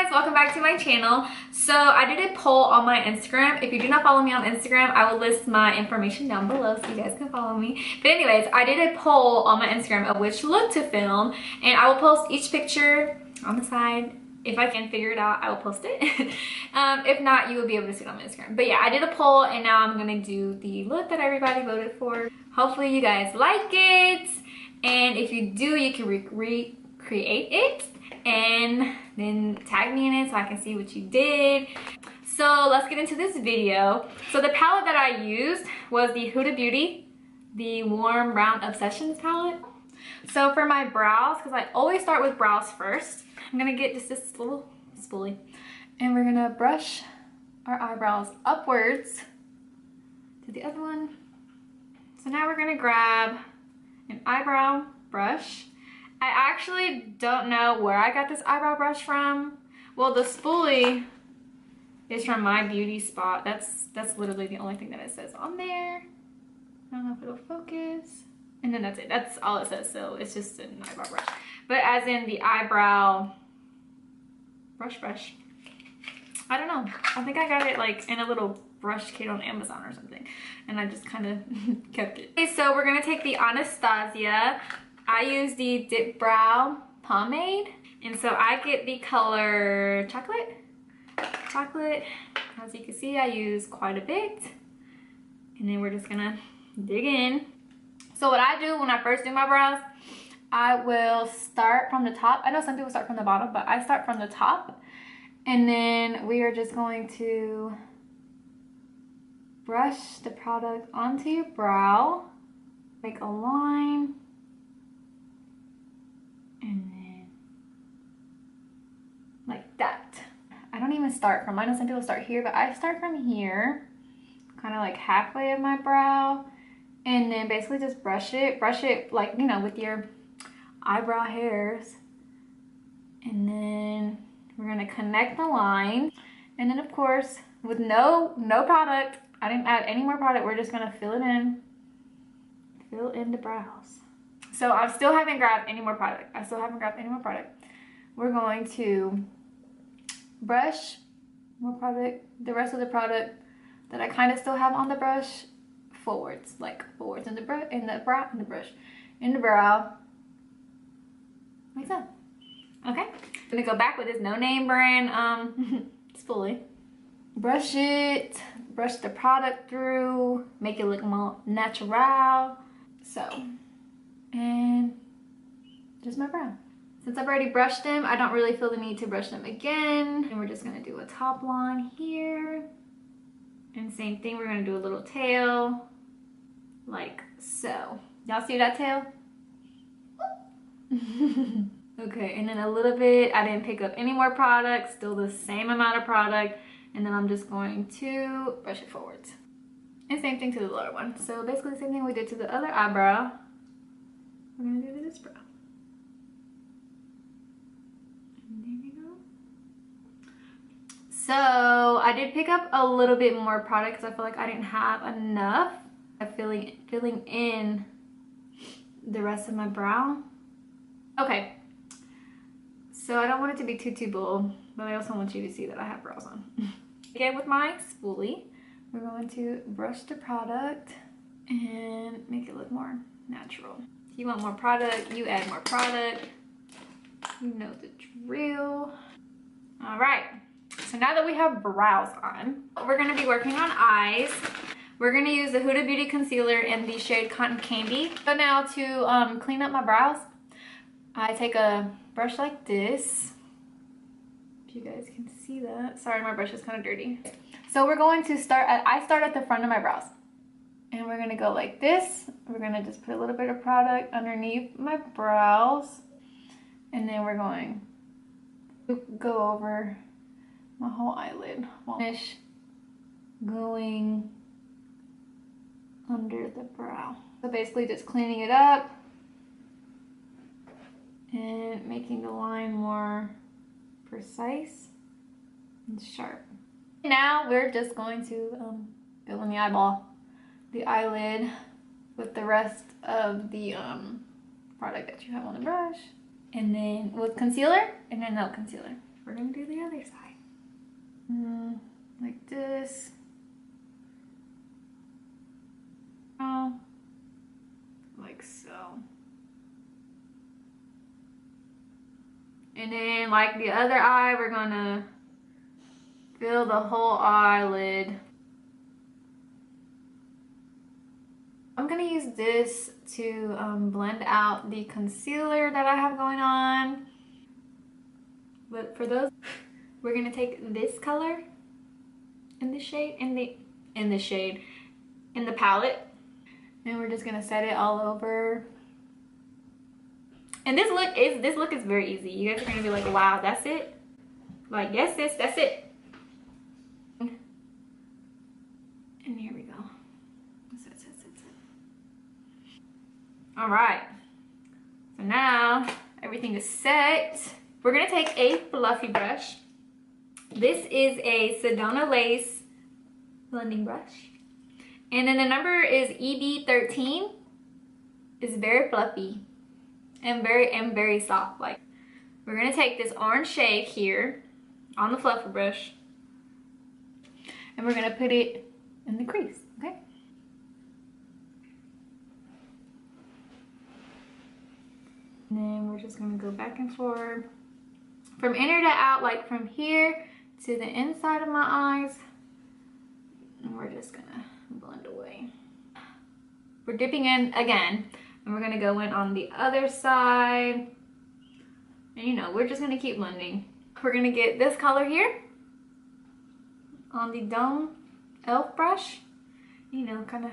guys, welcome back to my channel. So I did a poll on my Instagram. If you do not follow me on Instagram, I will list my information down below so you guys can follow me. But anyways, I did a poll on my Instagram of which look to film, and I will post each picture on the side. If I can figure it out, I will post it. If not, you will be able to see it on my Instagram. But yeah, I did a poll and now I'm gonna do the look that everybody voted for. Hopefully you guys like it, and if you do, you can recreate it and then tag me in it so I can see what you did. So let's get into this video. So the palette that I used was the Huda Beauty, the Warm Brown Obsessions palette. So for my brows, because I always start with brows first, I'm gonna get just this little spoolie and we're gonna brush our eyebrows upwards to the other one. So now we're gonna grab an eyebrow brush. I actually don't know where I got this eyebrow brush from. Well, the spoolie is from My Beauty Spot. That's literally the only thing that it says on there. I don't know if it'll focus. And then that's it. That's all it says. So it's just an eyebrow brush. But as in the eyebrow brush. I don't know. I think I got it like in a little brush kit on Amazon or something. And I just kind of kept it. Okay, so we're going to take the Anastasia. I use the Dip Brow Pomade. And so I get the color Chocolate. As you can see, I use quite a bit. And then we're just going to dig in. So what I do when I first do my brows, I will start from the top. I know some people start from the bottom, but I start from the top. And then we are just going to brush the product onto your brow. Make a line. And then like that. I don't even start from, I know some people start here, but I start from here. Kind of like halfway of my brow. And then basically just brush it like, you know, with your eyebrow hairs. And then we're gonna connect the line. And then of course, with no product, I didn't add any more product, we're just gonna fill in the brows. So I still haven't grabbed any more product. We're going to brush more product, the rest of the product that I kind of still have on the brush, forwards in the brow, like so. Okay, I'm gonna go back with this no name brand spoolie. Brush the product through, make it look more natural. So, and just my brow. Since I've already brushed them, I don't really feel the need to brush them again. And we're just gonna do a top line here. And same thing, we're gonna do a little tail, like so. Y'all see that tail? Okay, and then a little bit, I didn't pick up any more product, still the same amount of product. And then I'm just going to brush it forwards. And same thing to the lower one. So basically the same thing we did to the other eyebrow, we're gonna do to this brow. And there we go. So I did pick up a little bit more product because I feel like I didn't have enough. I'm filling in the rest of my brow. Okay. So I don't want it to be too bold, but I also want you to see that I have brows on. Again, with my spoolie, we're going to brush the product and make it look more natural. If you want more product, you add more product. You know the drill. All right. So now that we have brows on, we're gonna be working on eyes. We're gonna use the Huda Beauty Concealer in the shade Cotton Candy. So now to clean up my brows, I take a brush like this. If you guys can see that. Sorry, my brush is kind of dirty. So we're going to I start at the front of my brows. And we're gonna go like this. We're gonna just put a little bit of product underneath my brows. And then we're going to go over my whole eyelid. Finish going under the brow. So basically just cleaning it up and making the line more precise and sharp. Now we're just going to fill in the eyeball, the eyelid, with the rest of the product that you have on the brush. And then with concealer, and then no concealer. we're gonna do the other side. Like this. Like so. And then like the other eye, we're gonna fill the whole eyelid. I'm gonna use this to blend out the concealer that I have going on. But for those, we're gonna take this color in the shade, in the palette, and we're just gonna set it all over. And this look is very easy. You guys are gonna be like, wow, that's it? Like, yes sis, that's it. And here we go. All right, so now everything is set. We're gonna take a fluffy brush. This is a Sedona Lace blending brush. And then the number is EB13. It's very fluffy and very soft. Like, we're gonna take this orange shade here on the fluffy brush and we're gonna put it in the crease, okay? And then we're just gonna go back and forth from inner to out, like from here to the inside of my eyes. And we're just gonna blend away. We're dipping in again, and we're gonna go in on the other side. And you know, we're just gonna keep blending. We're gonna get this color here on the Dome e.l.f. brush. You know, kind of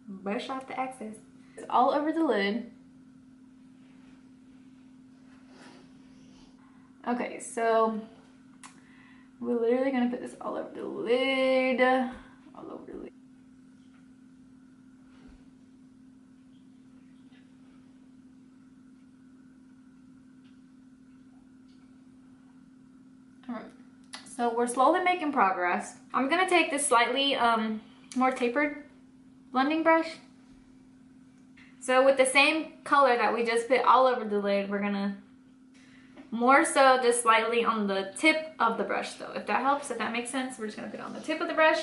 brush off the excess. It's all over the lid. Okay, so we're literally gonna put this all over the lid. All over the lid. Alright, so we're slowly making progress. I'm gonna take this slightly more tapered blending brush. So with the same color that we just put all over the lid, we're gonna more so just slightly on the tip of the brush though, if that helps, if that makes sense. We're just gonna put it on the tip of the brush.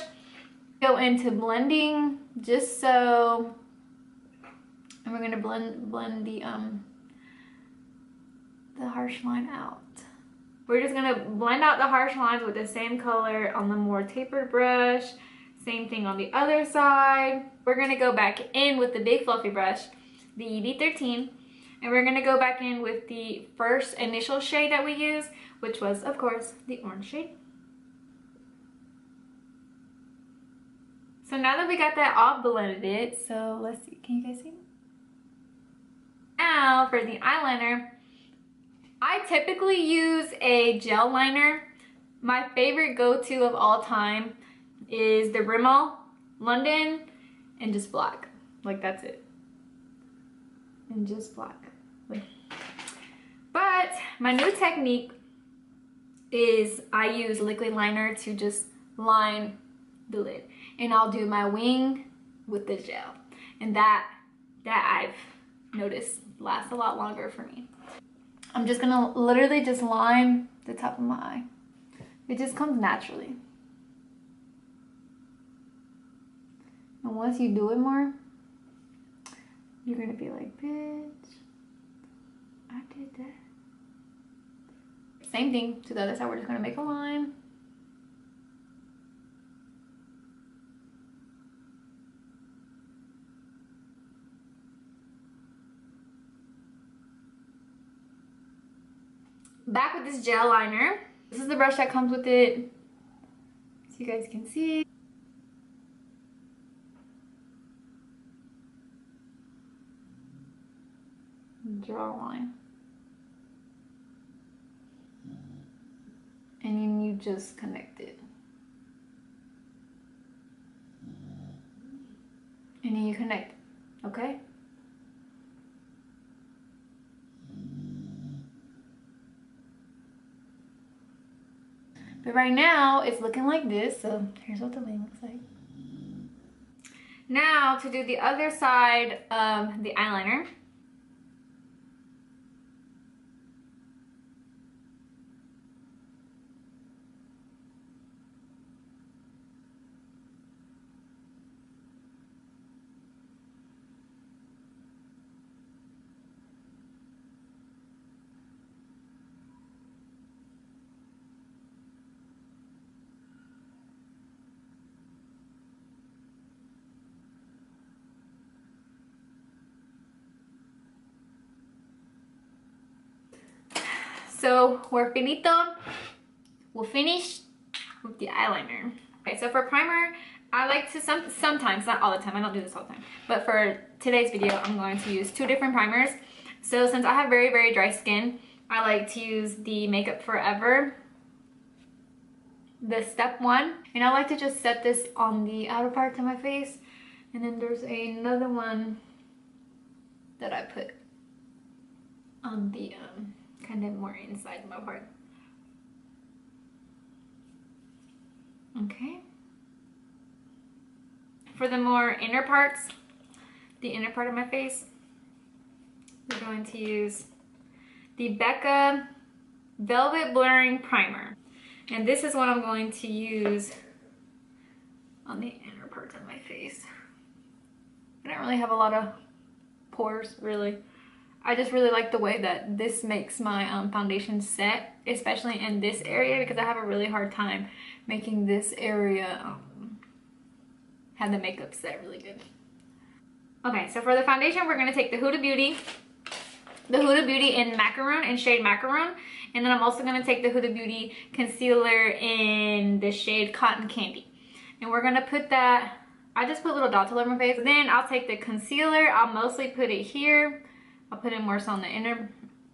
Go into blending just so, and we're gonna blend the harsh line out. We're just gonna blend out the harsh lines with the same color on the more tapered brush. Same thing on the other side. We're gonna go back in with the big fluffy brush, the EB13, and we're gonna go back in with the first initial shade that we used, which was, of course, the orange shade. So now that we got that all blended, so let's see, can you guys see? Now for the eyeliner, I typically use a gel liner. My favorite go-to of all time is the Rimmel London and just black. Like, that's it. And just black. But my new technique is I use liquid liner to just line the lid. And I'll do my wing with the gel. And that I've noticed lasts a lot longer for me. I'm just gonna literally just line the top of my eye. It just comes naturally. And once you do it more, you're gonna be like, bitch, I did that. Same thing to the other side. We're just gonna make a line. Back with this gel liner. This is the brush that comes with it, so you guys can see. Draw a line. And then you just connect it. And then you connect, okay? But right now, it's looking like this, so here's what the wing looks like. Now, to do the other side of the eyeliner. So we're finito. We'll finish with the eyeliner. Okay, so for primer, I like to sometimes, not all the time, I don't do this all the time, but for today's video, I'm going to use 2 different primers. So since I have very, very dry skin, I like to use the Makeup Forever, the step 1. And I like to just set this on the outer parts of my face. And then there's another one that I put on the kind of more inside my part. Okay. For the more inner parts, the inner part of my face, we're going to use the Becca Velvet Blurring Primer. And this is what I'm going to use on the inner parts of my face. I don't really have a lot of pores, really. I just really like the way that this makes my foundation set, especially in this area, because I have a really hard time making this area have the makeup set really good. Okay, so for the foundation, we're gonna take the Huda Beauty in Macaroon, in shade Macaroon, and then I'm also gonna take the Huda Beauty concealer in the shade Cotton Candy, and we're gonna put that. I just put little dots all over my face. Then I'll take the concealer. I'll mostly put it here. I'll put it more so on the inner,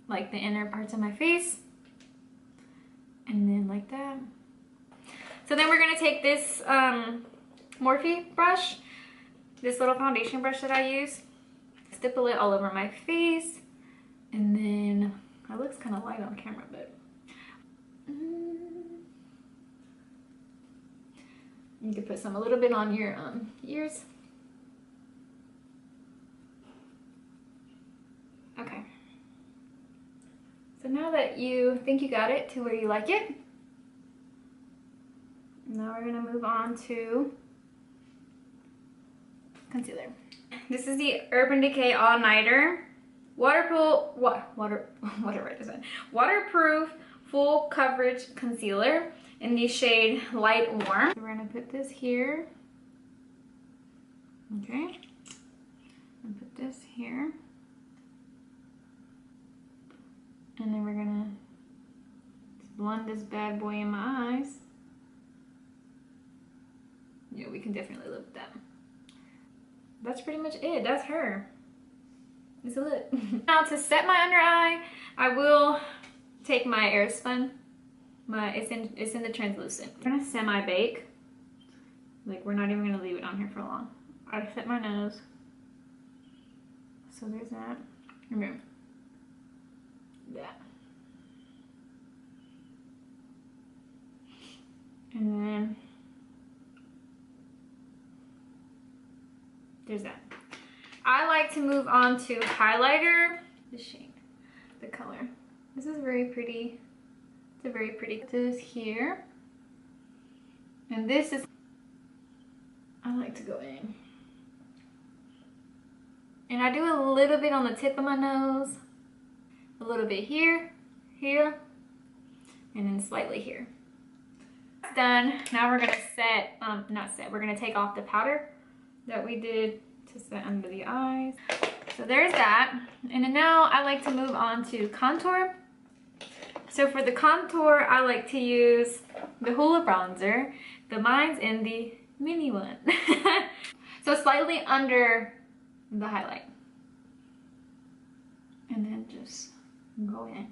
like the inner parts of my face, and then like that. So then we're gonna take this Morphe brush, this little foundation brush that I use, stipple it all over my face, and then it looks kind of light on camera, but you can put a little bit on your ears. Okay. So now that you think you got it to where you like it, now we're gonna move on to concealer. This is the Urban Decay All Nighter waterproof full coverage concealer in the shade Light Warm. So we're gonna put this here. Okay. And put this here. And then we're gonna blend this bad boy in my eyes. Yeah, we can definitely live with that. That's pretty much it. That's her. It's a look. Now to set my under eye, I will take my Airspun. It's in the translucent. I'm gonna semi-bake. Like, we're not even gonna leave it on here for long. I set my nose. So there's that. Okay. That. And then there's that. I like to move on to highlighter. The shade, the color. This is very pretty. It's a very pretty. This is here. And this is, I like to go in. And I do a little bit on the tip of my nose. A little bit here, here, and then slightly here. That's done. Now we're gonna we're gonna take off the powder that we did to set under the eyes. So there's that. And then now I like to move on to contour. So for the contour, I like to use the Hoola bronzer. Mine's in the mini one. So slightly under the highlight. And then just go in.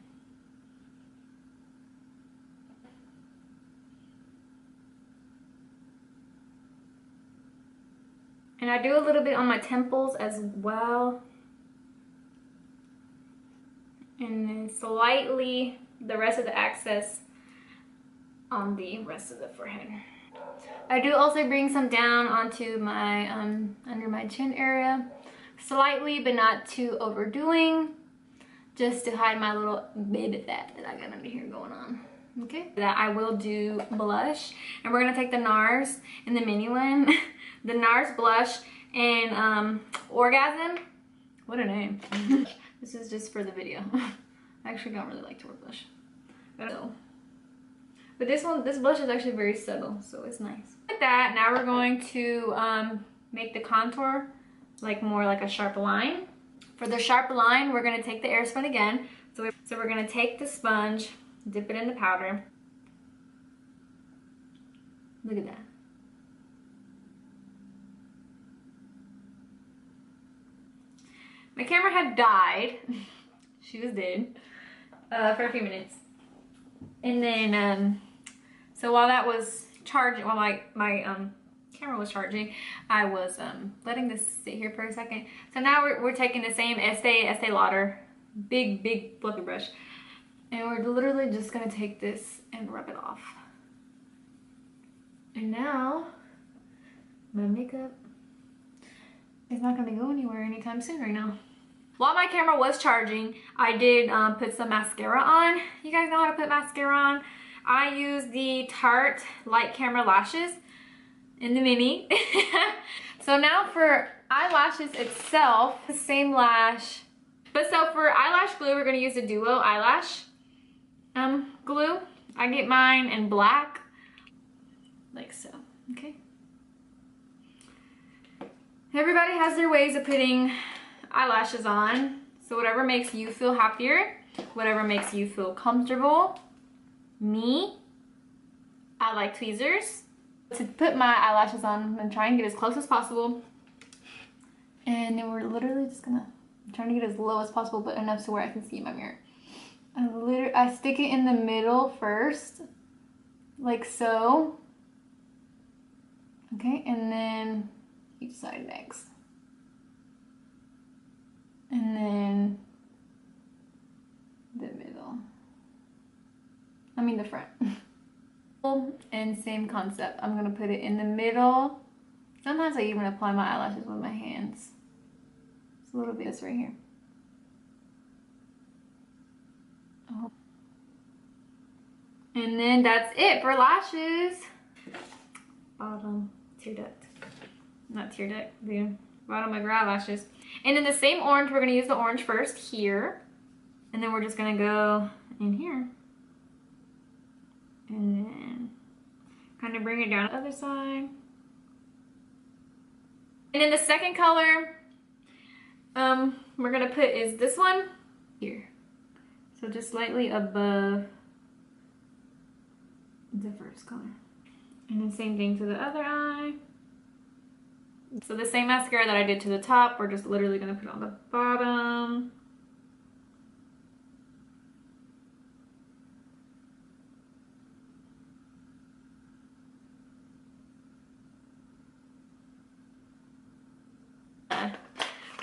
And I do a little bit on my temples as well. And then slightly the rest of the excess on the rest of the forehead. I do also bring some down onto my, under my chin area. Slightly, but not too overdoing. Just to hide my little baby fat that I got under here going on. Okay. That I will do blush. And we're gonna take the NARS in the mini one. The NARS blush and Orgasm. What a name. This is just for the video. I actually don't really like to wear blush. But this blush is actually very subtle, so it's nice. With that, now we're going to make the contour like more like a sharp line. For the sharp line, we're gonna take the Airspun again. So we're gonna take the sponge, dip it in the powder. Look at that. My camera had died. She was dead for a few minutes. And then, so while that was charging, while my camera was charging, I was letting this sit here for a second. So now we're taking the same Estee Lauder big fluffy brush, and we're literally just gonna take this and rub it off. And now my makeup is not gonna go anywhere anytime soon right now. While my camera was charging, I did put some mascara on. You guys know how to put mascara on. I use the Tarte Light Camera Lashes in the mini. So now for eyelashes itself, the same lash. But so for eyelash glue, we're gonna use the Duo eyelash glue. I get mine in black, like so, okay? Everybody has their ways of putting eyelashes on. So whatever makes you feel happier, whatever makes you feel comfortable. Me, I like tweezers. To put my eyelashes on, I'm gonna try and get as close as possible. And then we're literally just gonna try to get as low as possible, but enough to where I can see in my mirror. I stick it in the middle first, like so. Okay, and then each side next. And then the middle. I mean the front. And same concept. I'm gonna put it in the middle. Sometimes I even apply my eyelashes with my hands. It's a little bit this right here. Oh. And then that's it for lashes. Bottom tear duct. Not tear duct, the bottom of your eyelashes. And in the same orange, we're gonna use the orange first here. And then we're just gonna go in here. And then kind of bring it down the other side. And then the second color we're gonna put is this one here. So just slightly above the first color. And then same thing to the other eye. So the same mascara that I did to the top, we're just literally gonna put on the bottom.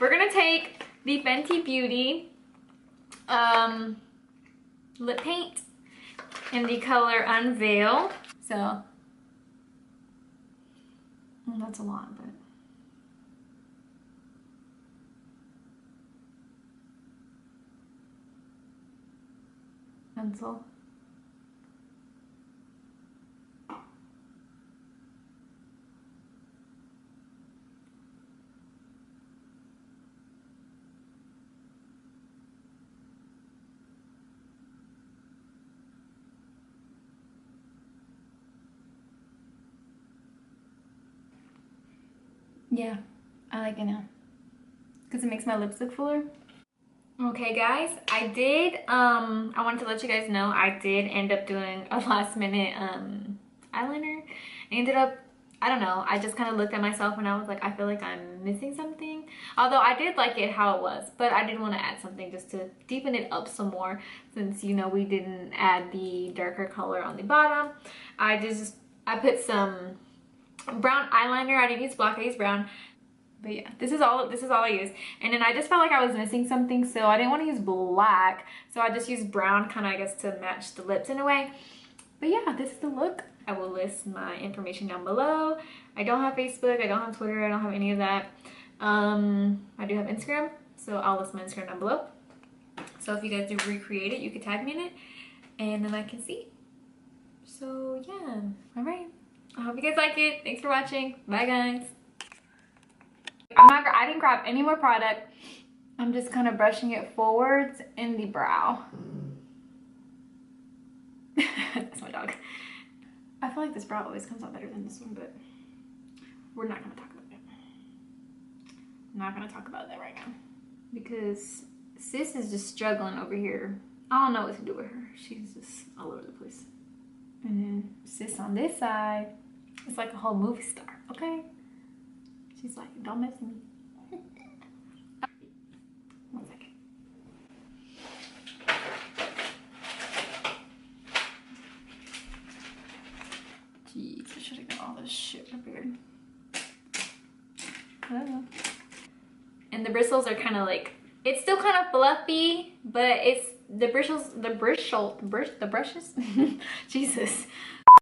We're gonna take the Fenty Beauty lip paint in the color Unveil. So, well, that's a lot, but pencil. Yeah, I like it now because it makes my lips look fuller. Okay guys, I wanted to let you guys know I did end up doing a last minute eyeliner. I ended up, I don't know, I just kind of looked at myself and I was like, I feel like I'm missing something. Although I did like it how it was, but I did want to add something just to deepen it up some more since, you know, we didn't add the darker color on the bottom. I put some brown eyeliner. I didn't use black, I used brown. But yeah, this is all I used. And then I just felt like I was missing something, so I didn't want to use black. So I just used brown, kind of, I guess, to match the lips in a way. But yeah, this is the look. I will list my information down below. I don't have Facebook, I don't have Twitter, I don't have any of that. I do have Instagram, so I'll list my Instagram down below. So if you guys do recreate it, you can tag me in it, and then I can see. So yeah, all right. I hope you guys like it. Thanks for watching. Bye guys. I didn't grab any more product. I'm just kind of brushing it forwards in the brow. That's my dog. I feel like this brow always comes out better than this one, but we're not gonna talk about it. I'm not gonna talk about that right now because sis is just struggling over here I don't know what to do with her. She's just all over the place. And then sis on this side, it's like a whole movie star, okay? She's like, don't mess with me. 1 second. Jeez, I should have got all this shit prepared. And the bristles are kind of like, it's still kind of fluffy, but it's the brushes, Jesus,